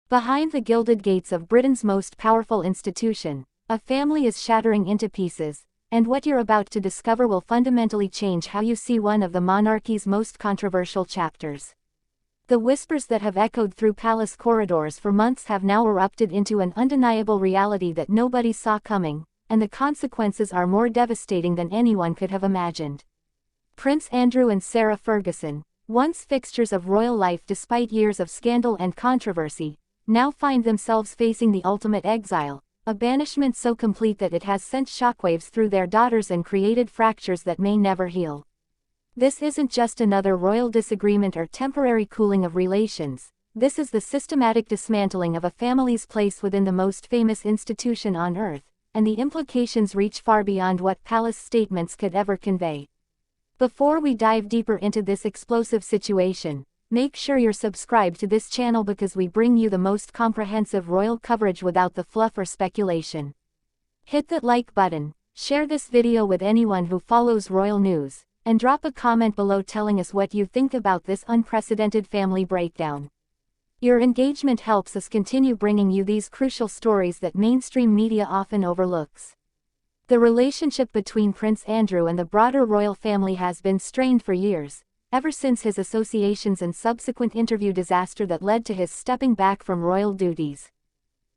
Behind the gilded gates of Britain's most powerful institution, a family is shattering into pieces, and what you're about to discover will fundamentally change how you see one of the monarchy's most controversial chapters. The whispers that have echoed through palace corridors for months have now erupted into an undeniable reality that nobody saw coming, and the consequences are more devastating than anyone could have imagined. Prince Andrew and Sarah Ferguson, once fixtures of royal life despite years of scandal and controversy, now find themselves facing the ultimate exile, a banishment so complete that it has sent shockwaves through their daughters and created fractures that may never heal. This isn't just another royal disagreement or temporary cooling of relations, this is the systematic dismantling of a family's place within the most famous institution on earth, and the implications reach far beyond what palace statements could ever convey. Before we dive deeper into this explosive situation, make sure you're subscribed to this channel because we bring you the most comprehensive royal coverage without the fluff or speculation. Hit that like button, share this video with anyone who follows royal news, and drop a comment below telling us what you think about this unprecedented family breakdown. Your engagement helps us continue bringing you these crucial stories that mainstream media often overlooks. The relationship between Prince Andrew and the broader royal family has been strained for years, ever since his associations and subsequent interview disaster that led to his stepping back from royal duties.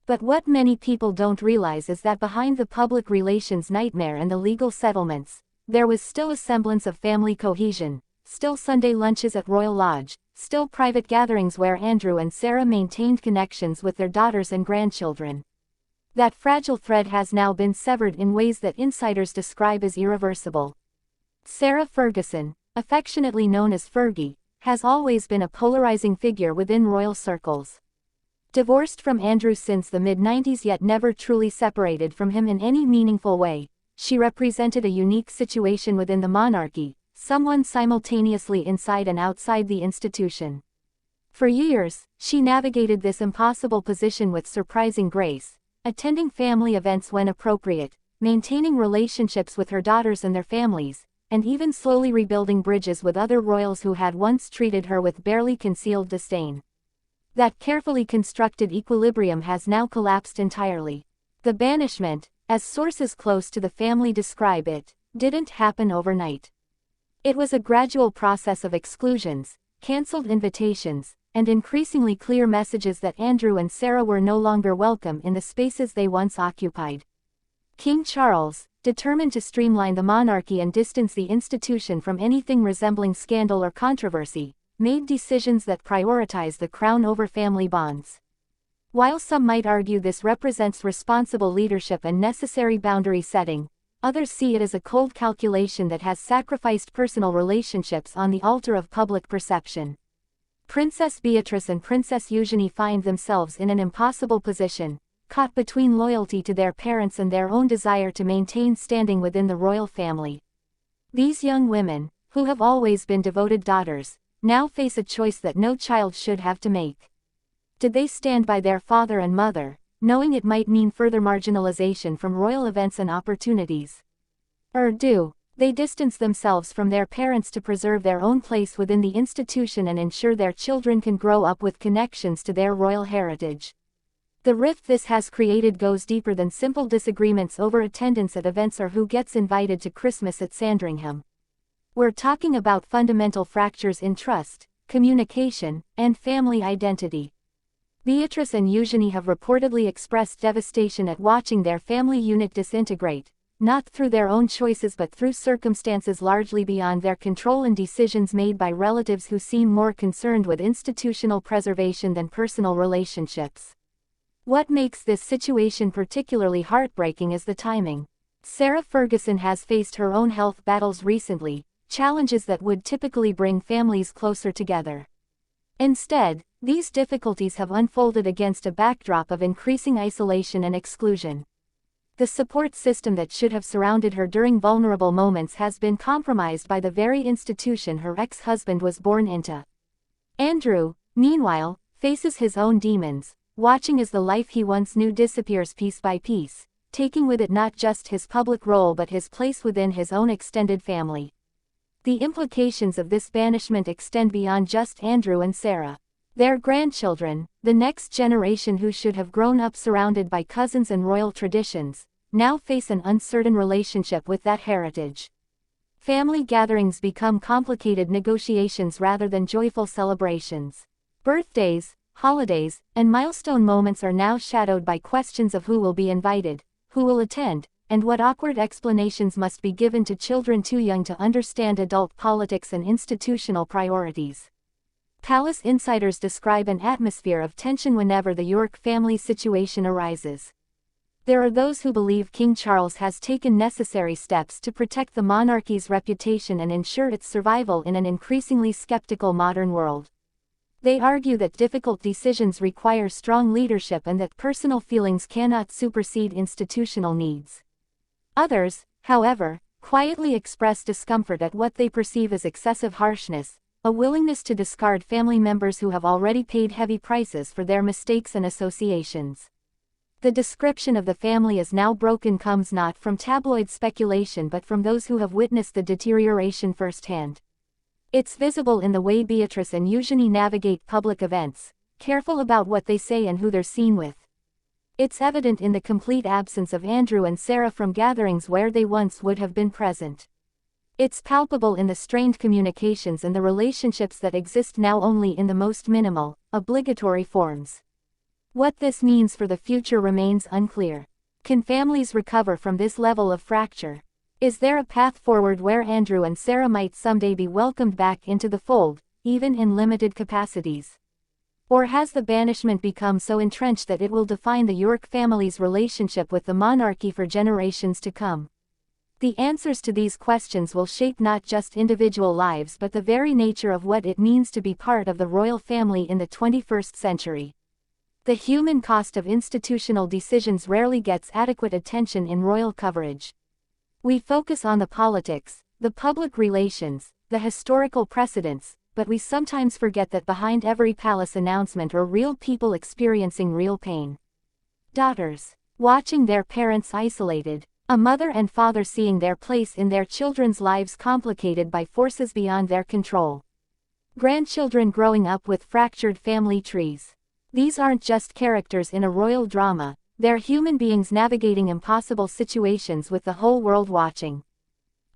But what many people don't realize is that behind the public relations nightmare and the legal settlements, there was still a semblance of family cohesion, still Sunday lunches at Royal Lodge, still private gatherings where Andrew and Sarah maintained connections with their daughters and grandchildren. That fragile thread has now been severed in ways that insiders describe as irreversible. Sarah Ferguson, affectionately known as Fergie, has always been a polarizing figure within royal circles. Divorced from Andrew since the mid-90s yet never truly separated from him in any meaningful way, she represented a unique situation within the monarchy, someone simultaneously inside and outside the institution. For years, she navigated this impossible position with surprising grace, attending family events when appropriate, maintaining relationships with her daughters and their families, and even slowly rebuilding bridges with other royals who had once treated her with barely concealed disdain. That carefully constructed equilibrium has now collapsed entirely. The banishment, as sources close to the family describe it, didn't happen overnight. It was a gradual process of exclusions, cancelled invitations, and increasingly clear messages that Andrew and Sarah were no longer welcome in the spaces they once occupied. King Charles, determined to streamline the monarchy and distance the institution from anything resembling scandal or controversy, made decisions that prioritize the crown over family bonds. While some might argue this represents responsible leadership and necessary boundary setting, others see it as a cold calculation that has sacrificed personal relationships on the altar of public perception. Princess Beatrice and Princess Eugenie find themselves in an impossible position, caught between loyalty to their parents and their own desire to maintain standing within the royal family. These young women, who have always been devoted daughters, now face a choice that no child should have to make. Did they stand by their father and mother, knowing it might mean further marginalization from royal events and opportunities? Or do they distance themselves from their parents to preserve their own place within the institution and ensure their children can grow up with connections to their royal heritage? The rift this has created goes deeper than simple disagreements over attendance at events or who gets invited to Christmas at Sandringham. We're talking about fundamental fractures in trust, communication, and family identity. Beatrice and Eugenie have reportedly expressed devastation at watching their family unit disintegrate, not through their own choices but through circumstances largely beyond their control and decisions made by relatives who seem more concerned with institutional preservation than personal relationships. What makes this situation particularly heartbreaking is the timing. Sarah Ferguson has faced her own health battles recently, challenges that would typically bring families closer together. Instead, these difficulties have unfolded against a backdrop of increasing isolation and exclusion. The support system that should have surrounded her during vulnerable moments has been compromised by the very institution her ex-husband was born into. Andrew, meanwhile, faces his own demons, watching as the life he once knew disappears piece by piece, taking with it not just his public role but his place within his own extended family. The implications of this banishment extend beyond just Andrew and Sarah. Their grandchildren, the next generation who should have grown up surrounded by cousins and royal traditions, now face an uncertain relationship with that heritage. Family gatherings become complicated negotiations rather than joyful celebrations. Birthdays, holidays, and milestone moments are now shadowed by questions of who will be invited, who will attend, and what awkward explanations must be given to children too young to understand adult politics and institutional priorities. Palace insiders describe an atmosphere of tension whenever the York family situation arises. There are those who believe King Charles has taken necessary steps to protect the monarchy's reputation and ensure its survival in an increasingly skeptical modern world. They argue that difficult decisions require strong leadership and that personal feelings cannot supersede institutional needs. Others, however, quietly express discomfort at what they perceive as excessive harshness, a willingness to discard family members who have already paid heavy prices for their mistakes and associations. The description of the family as now broken comes not from tabloid speculation but from those who have witnessed the deterioration firsthand. It's visible in the way Beatrice and Eugenie navigate public events, careful about what they say and who they're seen with. It's evident in the complete absence of Andrew and Sarah from gatherings where they once would have been present. It's palpable in the strained communications and the relationships that exist now only in the most minimal, obligatory forms. What this means for the future remains unclear. Can families recover from this level of fracture? Is there a path forward where Andrew and Sarah might someday be welcomed back into the fold, even in limited capacities? Or has the banishment become so entrenched that it will define the York family's relationship with the monarchy for generations to come? The answers to these questions will shape not just individual lives but the very nature of what it means to be part of the royal family in the 21st century. The human cost of institutional decisions rarely gets adequate attention in royal coverage. We focus on the politics, the public relations, the historical precedents, but we sometimes forget that behind every palace announcement are real people experiencing real pain. Daughters, watching their parents isolated. A mother and father seeing their place in their children's lives complicated by forces beyond their control. Grandchildren growing up with fractured family trees. These aren't just characters in a royal drama, they're human beings navigating impossible situations with the whole world watching.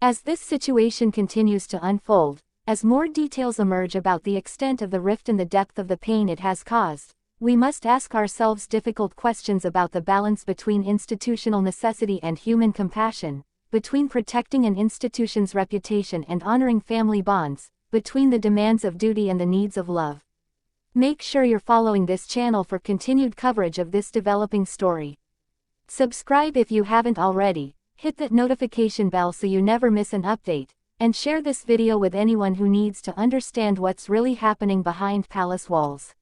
As this situation continues to unfold, as more details emerge about the extent of the rift and the depth of the pain it has caused, we must ask ourselves difficult questions about the balance between institutional necessity and human compassion, between protecting an institution's reputation and honoring family bonds, between the demands of duty and the needs of love. Make sure you're following this channel for continued coverage of this developing story. Subscribe if you haven't already, hit that notification bell so you never miss an update, and share this video with anyone who needs to understand what's really happening behind palace walls.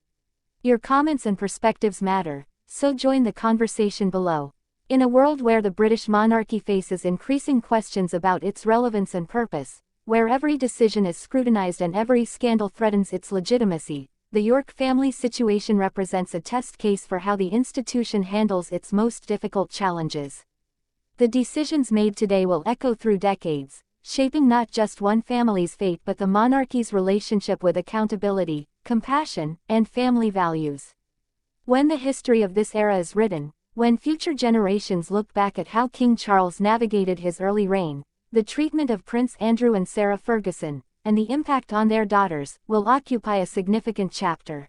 Your comments and perspectives matter, so join the conversation below. In a world where the British monarchy faces increasing questions about its relevance and purpose, where every decision is scrutinized and every scandal threatens its legitimacy, the York family situation represents a test case for how the institution handles its most difficult challenges. The decisions made today will echo through decades, shaping not just one family's fate but the monarchy's relationship with accountability, compassion, and family values. When the history of this era is written, when future generations look back at how King Charles navigated his early reign, the treatment of Prince Andrew and Sarah Ferguson, and the impact on their daughters, will occupy a significant chapter.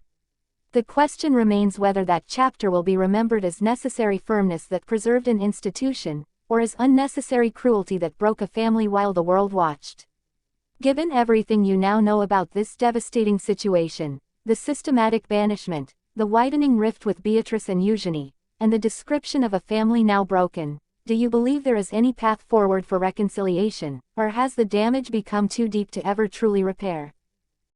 The question remains whether that chapter will be remembered as necessary firmness that preserved an institution, or as unnecessary cruelty that broke a family while the world watched. Given everything you now know about this devastating situation, the systematic banishment, the widening rift with Beatrice and Eugenie, and the description of a family now broken, do you believe there is any path forward for reconciliation, or has the damage become too deep to ever truly repair?